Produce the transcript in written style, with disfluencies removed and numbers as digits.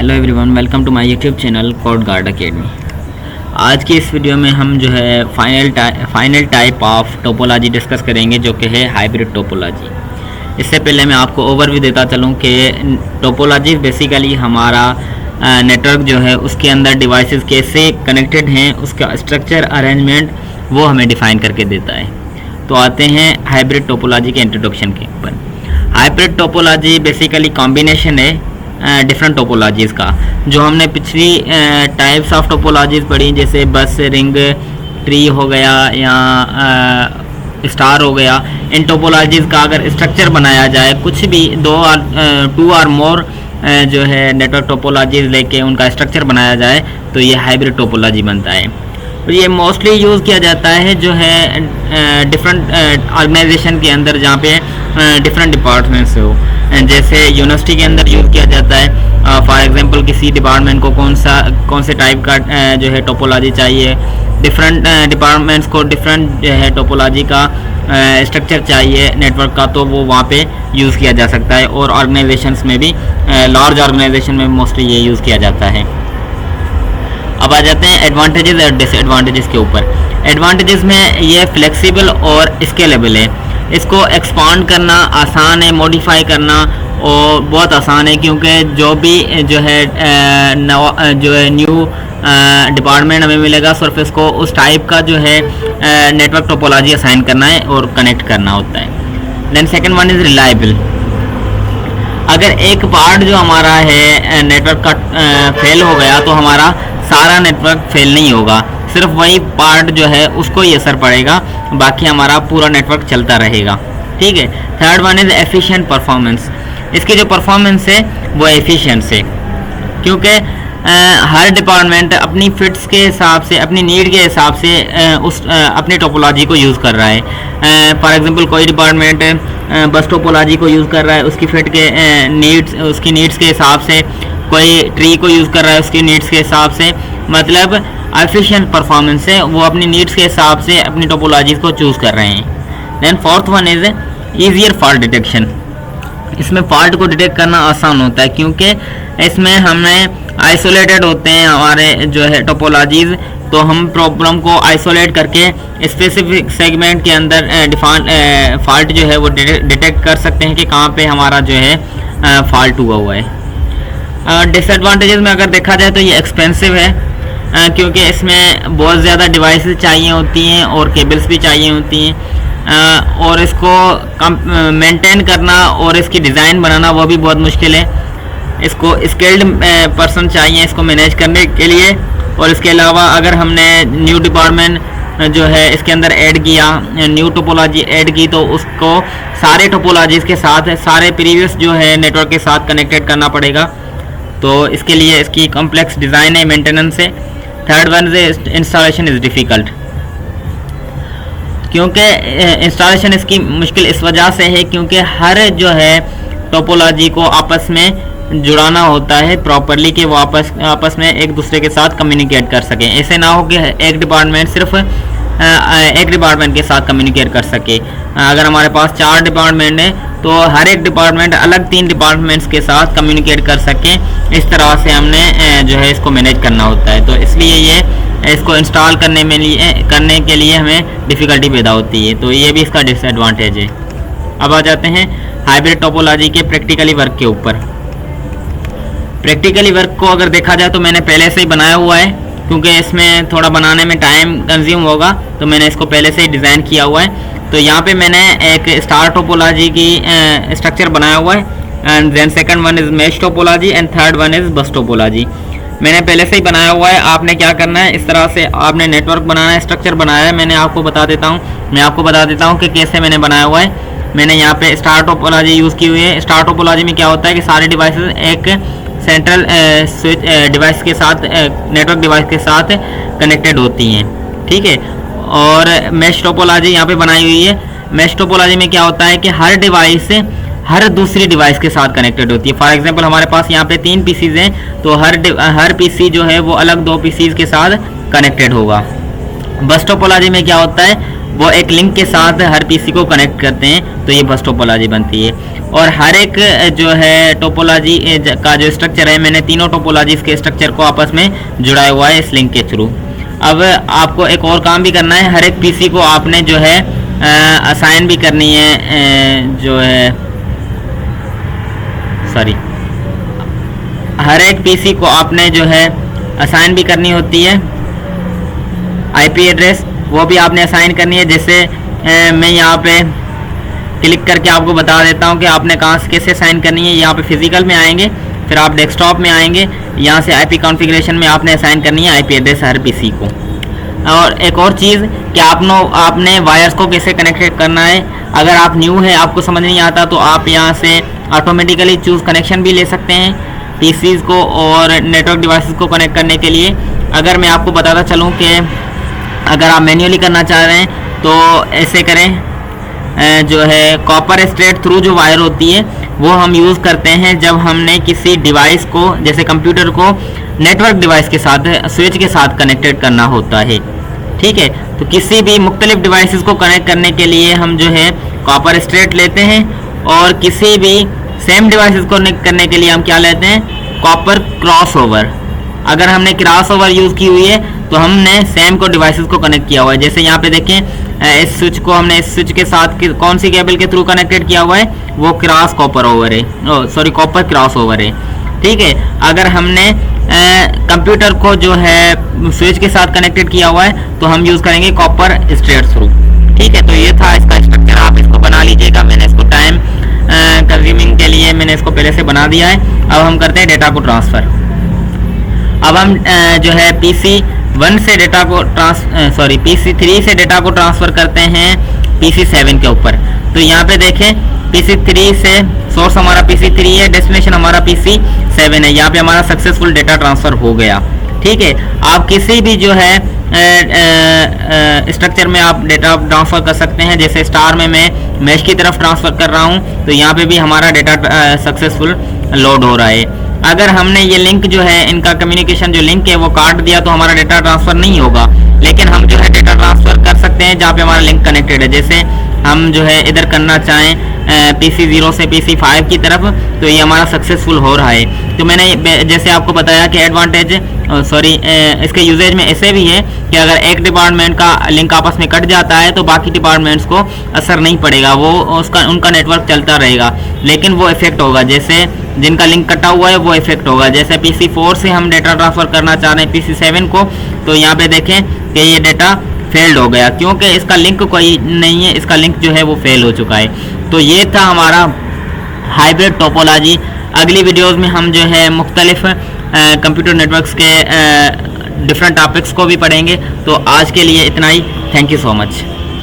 Hello everyone, welcome to my YouTube channel Code Guard Academy. आज की इस video में हम जो है final type of topology discuss करेंगे, जो कि है हाइब्रिड टोपोलॉजी। इससे पहले मैं आपको ओवरव्यू देता चलूँ कि टोपोलॉजी बेसिकली हमारा नेटवर्क जो है उसके अंदर डिवाइसेस कैसे कनेक्टेड हैं, उसका स्ट्रक्चर अरेंजमेंट वो हमें डिफ़ाइन करके देता है। तो आते हैं हाइब्रिड टोपोलॉजी के इंट्रोडक्शन के ऊपर। हाइब्रिड टोपोलॉजी बेसिकली कॉम्बिनेशन है डिफरेंट टोपोलॉजीज़ का। जो हमने पिछली टाइप्स ऑफ टोपोलॉजीज़ पढ़ी, जैसे बस, रिंग, ट्री हो गया या स्टार हो गया, इन टोपोलॉजीज़ का अगर स्ट्रक्चर बनाया जाए, कुछ भी टू और मोर जो है नेटवर्क टोपोलॉजीज़ लेके उनका स्ट्रक्चर बनाया जाए तो ये हाइब्रिड टोपोलॉजी बनता है। और ये मोस्टली यूज़ किया जाता है जो है डिफरेंट ऑर्गेनाइजेशन के अंदर, जहाँ पे डिफरेंट डिपार्टमेंट्स हो। जैसे यूनिवर्सिटी के अंदर यूज़ किया जाता है। फॉर एग्जांपल किसी डिपार्टमेंट को कौन से टाइप का जो है टोपोलॉजी चाहिए, डिफरेंट डिपार्टमेंट्स को डिफरेंट जो है टोपोलॉजी का स्ट्रक्चर चाहिए नेटवर्क का, तो वो वहाँ पे यूज़ किया जा सकता है। और ऑर्गेनाइजेशंस में भी, लार्ज ऑर्गेनाइजेशन में मोस्टली ये यूज़ किया जाता है। अब आ जाते हैं एडवांटेजेस और डिसएडवांटेजेस के ऊपर। एडवांटेजेस में ये फ्लेक्सिबल और स्केलेबल है। इसको एक्सपांड करना आसान है, मॉडिफाई करना और बहुत आसान है, क्योंकि जो भी जो है न्यू डिपार्टमेंट हमें मिलेगा, सिर्फ इसको उस टाइप का जो है नेटवर्क टोपोलॉजी असाइन करना है और कनेक्ट करना होता है। Then second one is reliable. अगर एक पार्ट जो हमारा है नेटवर्क का फेल हो गया तो हमारा सारा नेटवर्क फेल नहीं होगा, सिर्फ वही पार्ट जो है उसको ही असर पड़ेगा, बाकी हमारा पूरा नेटवर्क चलता रहेगा। ठीक है। Third one is efficient performance. इसकी जो परफॉर्मेंस है वो एफिशिएंट है, क्योंकि हर डिपार्टमेंट अपनी फिट्स के हिसाब से, अपनी नीड के हिसाब से अपनी टोपोलॉजी को यूज़ कर रहा है। फॉर एग्जांपल कोई डिपार्टमेंट बस टोपोलॉजी को यूज़ कर रहा है उसकी फिट के उसकी नीड्स के हिसाब से, कोई ट्री को यूज़ कर रहा है उसकी नीड्स के हिसाब से। मतलब एफिशिएंट परफॉर्मेंस है, वो अपनी नीड्स के हिसाब से अपनी टोपोलॉजीज़ को चूज़ कर रहे हैं। Then fourth one is easier fault detection. इसमें फॉल्ट को डिटेक्ट करना आसान होता है, क्योंकि इसमें हमें आइसोलेटेड होते हैं हमारे जो है टोपोलॉजीज़, तो हम प्रॉब्लम को आइसोलेट करके स्पेसिफिक सेगमेंट के अंदर फॉल्ट जो है वो डिटेक्ट कर सकते हैं कि कहाँ पे हमारा जो है फॉल्ट हुआ है। डिसएडवांटेजेस में अगर देखा जाए तो ये एक्सपेंसिव है, क्योंकि इसमें बहुत ज़्यादा डिवाइसेस चाहिए होती हैं और केबल्स भी चाहिए होती हैं, और इसको मेंटेन करना और इसकी डिज़ाइन बनाना वो भी बहुत मुश्किल है। इसको स्किल्ड पर्सन चाहिए इसको मैनेज करने के लिए। और इसके अलावा अगर हमने न्यू डिपार्टमेंट जो है इसके अंदर ऐड किया, न्यू टोपोलॉजी ऐड की, तो उसको सारे टोपोलॉजीज़ के साथ, सारे प्रीवियस जो है नेटवर्क के साथ कनेक्टेड करना पड़ेगा, तो इसके लिए इसकी कॉम्प्लेक्स डिज़ाइन है, मेंटेनेंस है। Third one is installation is difficult, क्योंकि इंस्टॉलेशन इसकी मुश्किल इस वजह से है क्योंकि हर जो है टोपोलॉजी को आपस में जुड़ाना होता है प्रॉपरली, कि वो आपस में एक दूसरे के साथ कम्युनिकेट कर सकें। ऐसे ना हो कि एक डिपार्टमेंट सिर्फ एक डिपार्टमेंट के साथ कम्युनिकेट कर सके। अगर हमारे पास 4 डिपार्टमेंट हैं तो हर एक डिपार्टमेंट अलग 3 डिपार्टमेंट्स के साथ कम्युनिकेट कर सकें। इस तरह से हमने जो है इसको मैनेज करना होता है, तो इसलिए ये इसको इंस्टॉल करने के लिए हमें डिफ़िकल्टी पैदा होती है, तो ये भी इसका डिसएडवांटेज है। अब आ जाते हैं हाइब्रिड टोपोलॉजी के प्रैक्टिकली वर्क के ऊपर। प्रैक्टिकली वर्क को अगर देखा जाए तो मैंने पहले से ही बनाया हुआ है, क्योंकि इसमें थोड़ा बनाने में टाइम कंज्यूम होगा, तो मैंने इसको पहले से ही डिज़ाइन किया हुआ है। तो यहाँ पे मैंने एक स्टार टोपोलॉजी की स्ट्रक्चर बनाया हुआ है, and then second one is mesh topology and third one is bus topology. मैंने पहले से ही बनाया हुआ है। आपने क्या करना है, इस तरह से आपने नेटवर्क बनाना है, स्ट्रक्चर बनाया है। मैं आपको बता देता हूँ कि कैसे मैंने बनाया हुआ है। मैंने यहाँ पे स्टार टोपोलॉजी यूज़ की हुई है। स्टार टोपोलॉजी में क्या होता है कि सारे डिवाइसेस एक सेंट्रल स्विच डिवाइस के साथ, नेटवर्क डिवाइस के साथ कनेक्टेड होती हैं। ठीक है। और मैश टोपोलॉजी यहाँ पे बनाई हुई है। मैश टोपोलॉजी में क्या होता है कि हर डिवाइस हर दूसरी डिवाइस के साथ कनेक्टेड होती है। फॉर एग्जांपल हमारे पास यहाँ पे 3 पीसीज हैं, तो हर पीसी जो है वो अलग 2 पीसीज के साथ कनेक्टेड होगा। बस टोपोलॉजी में क्या होता है, वो एक लिंक के साथ हर पीसी को कनेक्ट करते हैं, तो ये बस टोपोलॉजी बनती है। और हर एक जो है टोपोलॉजी का जो स्ट्रक्चर है, मैंने तीनों टोपोलॉजीज के स्ट्रक्चर को आपस में जुड़ाया हुआ है इस लिंक के थ्रू। अब आपको एक और काम भी करना है, हर एक पीसी को आपने जो है असाइन भी करनी है, जो है सॉरी हर एक पीसी को आपने जो है असाइन भी करनी होती है आईपी एड्रेस, वो भी आपने असाइन करनी है। जैसे मैं यहाँ पे क्लिक करके आपको बता देता हूँ कि आपने कहाँ से कैसे असाइन करनी है। यहाँ पे फिजिकल में आएंगे, फिर आप डेस्कटॉप में आएंगे, यहाँ से आईपी कॉन्फ़िगरेशन में आपने असाइन करनी है आईपी एड्रेस हर पीसी को। और एक और चीज़ कि आपने वायर्स को कैसे कनेक्ट करना है। अगर आप न्यू है, आपको समझ नहीं आता, तो आप यहाँ से ऑटोमेटिकली चूज़ कनेक्शन भी ले सकते हैं पीसीज को और नेटवर्क डिवाइसेस को कनेक्ट करने के लिए। अगर मैं आपको बताता चलूँ कि अगर आप मैन्युअली करना चाह रहे हैं तो ऐसे करें, जो है कॉपर स्ट्रेट थ्रू जो वायर होती है वो हम यूज़ करते हैं जब हमने किसी डिवाइस को, जैसे कंप्यूटर को नेटवर्क डिवाइस के साथ, स्विच के साथ कनेक्टेड करना होता है। ठीक है, तो किसी भी मुख्तलिफ डिवाइसेस को कनेक्ट करने के लिए हम जो है कॉपर स्ट्रेट लेते हैं, और किसी भी सेम डिवाइसेस को कनेक्ट करने के लिए हम क्या लेते हैं, कॉपर क्रॉसओवर। अगर हमने क्रॉसओवर यूज़ की हुई है तो हमने सेम को डिवाइसेस को कनेक्ट किया हुआ है। जैसे यहाँ पे देखें, इस स्विच को हमने इस स्विच के साथ कौन सी केबल के थ्रू कनेक्टेड किया हुआ है, वो क्रॉस कॉपर ओवर है, सॉरी कॉपर क्रॉस ओवर है। ठीक है, अगर हमने कंप्यूटर को जो है स्विच के साथ कनेक्टेड किया हुआ है तो हम यूज़ करेंगे कॉपर स्ट्रेट थ्रू। ठीक है, तो ये था इसका स्ट्रक्चर, आप इसको बना लीजिएगा। मैंने इसको टाइम कंज्यूमिंग के लिए मैंने इसको पहले से बना दिया है। अब हम करते हैं डेटा को ट्रांसफ़र। अब हम जो है PC1 से डेटा को PC3 से डेटा को ट्रांसफ़र करते हैं PC7 के ऊपर। तो यहाँ पे देखें, PC3 से सोर्स हमारा PC3 है, डेस्टिनेशन हमारा PC7 है। यहाँ पे हमारा सक्सेसफुल डेटा ट्रांसफ़र हो गया। ठीक है, आप किसी भी जो है स्ट्रक्चर में आप डेटा ट्रांसफ़र कर सकते हैं। जैसे स्टार में मैं मैश की तरफ ट्रांसफ़र कर रहा हूँ, तो यहाँ पे भी हमारा डेटा सक्सेसफुल लोड हो रहा है। अगर हमने ये लिंक जो है, इनका कम्युनिकेशन जो लिंक है वो काट दिया तो हमारा डेटा ट्रांसफ़र नहीं होगा, लेकिन हम जो है डेटा ट्रांसफ़र कर सकते हैं जहाँ पे हमारा लिंक कनेक्टेड है। जैसे हम जो है इधर करना चाहें PC0 से PC5 की तरफ, तो ये हमारा सक्सेसफुल हो रहा है। तो मैंने जैसे आपको बताया कि एडवांटेज इसके यूजेज में ऐसे भी है कि अगर एक डिपार्टमेंट का लिंक आपस में कट जाता है तो बाकी डिपार्टमेंट्स को असर नहीं पड़ेगा, वो उनका नेटवर्क चलता रहेगा, लेकिन वो इफेक्ट होगा। जैसे जिनका लिंक कटा हुआ है वो इफेक्ट होगा। जैसे PC4 से हम डेटा ट्रांसफ़र करना चाह रहे हैं PC7 को, तो यहाँ पे देखें कि ये डेटा फेल्ड हो गया, क्योंकि इसका लिंक कोई नहीं है, इसका लिंक जो है वो फेल हो चुका है। तो ये था हमारा हाइब्रिड टोपोलॉजी। अगली वीडियोस में हम जो है मुख्तलिफ कंप्यूटर नेटवर्क्स के डिफरेंट टॉपिक्स को भी पढ़ेंगे। तो आज के लिए इतना ही। Thank you so much.